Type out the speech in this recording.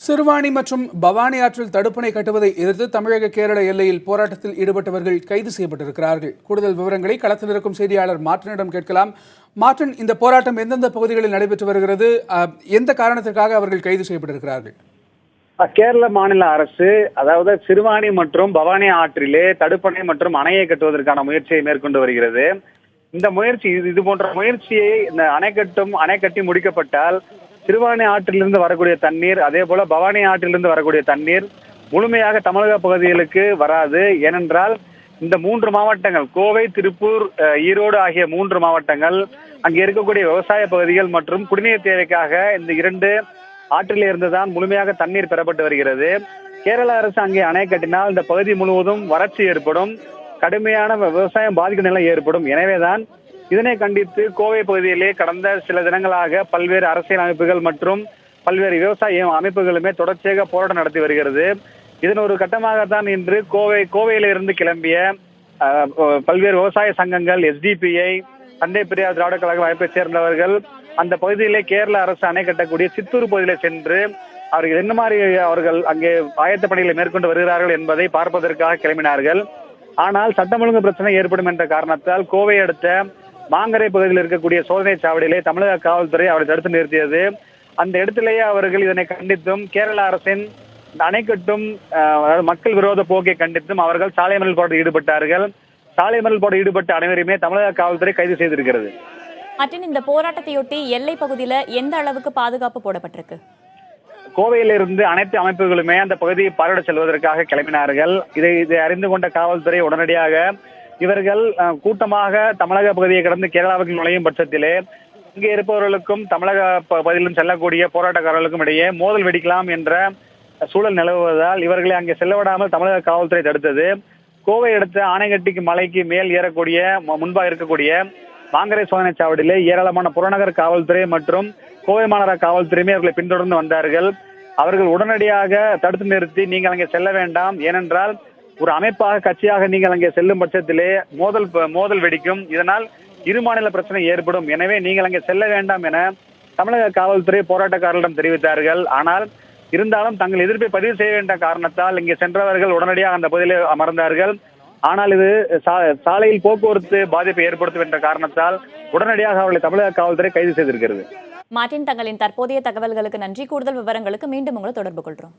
சிறுவாணி மற்றும் பவானி ஆற்றில் தடுப்பணை கட்டுவதை எதிர்த்து தமிழக கேரள எல்லையில் போராட்டத்தில் ஈடுபட்டவர்கள் கைது செய்யப்பட்டிருக்கிறார்கள். கூடுதல் விவரங்களை களத்தில் இருக்கும் செய்தியாளர் மார்டனிடம் கேட்கலாம். மார்டன், இந்த போராட்டம் எந்தெந்த பகுதிகளில் நடைபெற்று வருகிறது? எந்த காரணத்திற்காக அவர்கள் கைது செய்யப்பட்டிருக்கிறார்கள்? கேரள மாநில அரசு அதாவது சிறுவாணி மற்றும் பவானி ஆற்றிலே தடுப்பணை மற்றும் அணையை கட்டுவதற்கான முயற்சியை மேற்கொண்டு வருகிறது. இந்த முயற்சி இது போன்ற முயற்சியை இந்த அணை கட்டி முடிக்கப்பட்டால் சிறுவாணி ஆற்றிலிருந்து வரக்கூடிய தண்ணீர், அதே போல பவானி ஆற்றிலிருந்து வரக்கூடிய தண்ணீர் முழுமையாக தமிழக பகுதிகளுக்கு வராது. ஏனென்றால் இந்த 3 மாவட்டங்கள், கோவை, திருப்பூர், ஈரோடு ஆகிய 3 மாவட்டங்கள், அங்கே இருக்கக்கூடிய விவசாய பகுதிகள் மற்றும் குடிநீர் தேவைக்காக இந்த 2 ஆற்றிலே இருந்துதான் முழுமையாக தண்ணீர் பெறப்பட்டு வருகிறது. கேரள அரசு அங்கே அணை கட்டினால் இந்த பகுதி முழுவதும் வறட்சி ஏற்படும், கடுமையான விவசாயம் பாதிக்கும் நிலை ஏற்படும். எனவேதான் இதனை கண்டித்து கோவை பகுதியிலே கடந்த சில தினங்களாக பல்வேறு அரசியல் அமைப்புகள் மற்றும் பல்வேறு விவசாய அமைப்புகளுமே தொடர்ச்சியாக போராட்டம் நடத்தி வருகிறது. இதன் ஒரு கட்டமாகத்தான் இன்று கோவையிலிருந்து கிளம்பிய பல்வேறு விவசாய சங்கங்கள், SDPI, தந்தை பெரியார் திராவிட கழக அமைப்பை சேர்ந்தவர்கள் அந்த பகுதியிலே கேரள அரசு அணை கட்டக்கூடிய சித்தூர் பகுதியிலே சென்று அவர்கள் என்ன மாதிரி அவர்கள் அங்கே ஆயத்த பணிகளை மேற்கொண்டு வருகிறார்கள் என்பதை பார்ப்பதற்காக கிளம்பினார்கள். ஆனால் சட்டம் ஒழுங்கு பிரச்சனை ஏற்படும் என்ற காரணத்தால் கோவை அடுத்த மாங்கரை பகுதியில் இருக்கக்கூடிய சோதனை சாவடியிலே தமிழக காவல்துறை அவரை தடுத்து நிறுத்தியது. அந்த இடத்திலேயே அவர்கள் இதனை கண்டித்தும் கேரள அரசின் அணை கட்டும் மக்கள் விரோத போக்கை கண்டித்தும் அவர்கள் சாலை மறியல் போராட்டத்தில் ஈடுபட்டார்கள். சாலை மறியல் போராட்டத்தில் ஈடுபட்ட அனைவருமே தமிழக காவல்துறை கைது செய்திருக்கிறது. இந்த போராட்டத்தையொட்டி எல்லை பகுதியில எந்த அளவுக்கு பாதுகாப்பு போடப்பட்டிருக்கு? கோவையிலிருந்து அனைத்து அமைப்புகளுமே அந்த பகுதியை பார்வையிட செல்வதற்காக கிளம்பினார்கள். இதை அறிந்து கொண்ட காவல்துறை உடனடியாக இவர்கள் கூட்டமாக தமிழக பகுதியை கடந்து கேரளாவுக்கு நுழையும் பட்சத்திலே இங்கே இருப்பவர்களுக்கும் தமிழக பகுதியிலும் செல்லக்கூடிய போராட்டக்காரர்களுக்கும் இடையே மோதல் வெடிக்கலாம் என்ற சூழல் நிலவுவதால் இவர்களை அங்கே செல்லவிடாமல் தமிழக காவல்துறை தடுத்தது. கோவை அடுத்த ஆனைக்கட்டிக்கு மலைக்கு மேல் ஏறக்கூடிய முன்பாக இருக்கக்கூடிய மாங்கரை சோதனை சாவடியிலே ஏராளமான புறநகர் காவல்துறை மற்றும் கோவை மாநகர காவல்துறையுமே அவர்களை பின்தொடர்ந்து வந்தார்கள். அவர்கள் உடனடியாக தடுத்து நிறுத்தி நீங்கள் அங்கே செல்ல வேண்டாம், ஏனென்றால் ஒரு அமைப்பாக கட்சியாக நீங்கள் அங்கே செல்லும் பட்சத்திலே மோதல் வெடிக்கும், இதனால் இரு மாநில பிரச்சனை ஏற்படும், எனவே நீங்கள் அங்கே செல்ல வேண்டாம் என தமிழக காவல்துறை போராட்டக்காரர்களிடம் தெரிவித்தார்கள். ஆனால் இருந்தாலும் தங்கள் எதிர்ப்பை பதிவு செய்ய வேண்டிய காரணத்தால் இங்கே சென்றவர்கள் உடனடியாக அந்த பகுதியிலே அமர்ந்தார்கள். ஆனால் இது சாலையில் போக்குவரத்து பாதிப்பை ஏற்படுத்தும் என்ற காரணத்தால் உடனடியாக அவர்களை தமிழக காவல்துறை கைது செய்திருக்கிறது. மார்டின், தங்களின் தற்போதைய தகவல்களுக்கு நன்றி. கூடுதல் விவரங்களுக்கு மீண்டும் உங்களை தொடர்பு கொள்கிறோம்.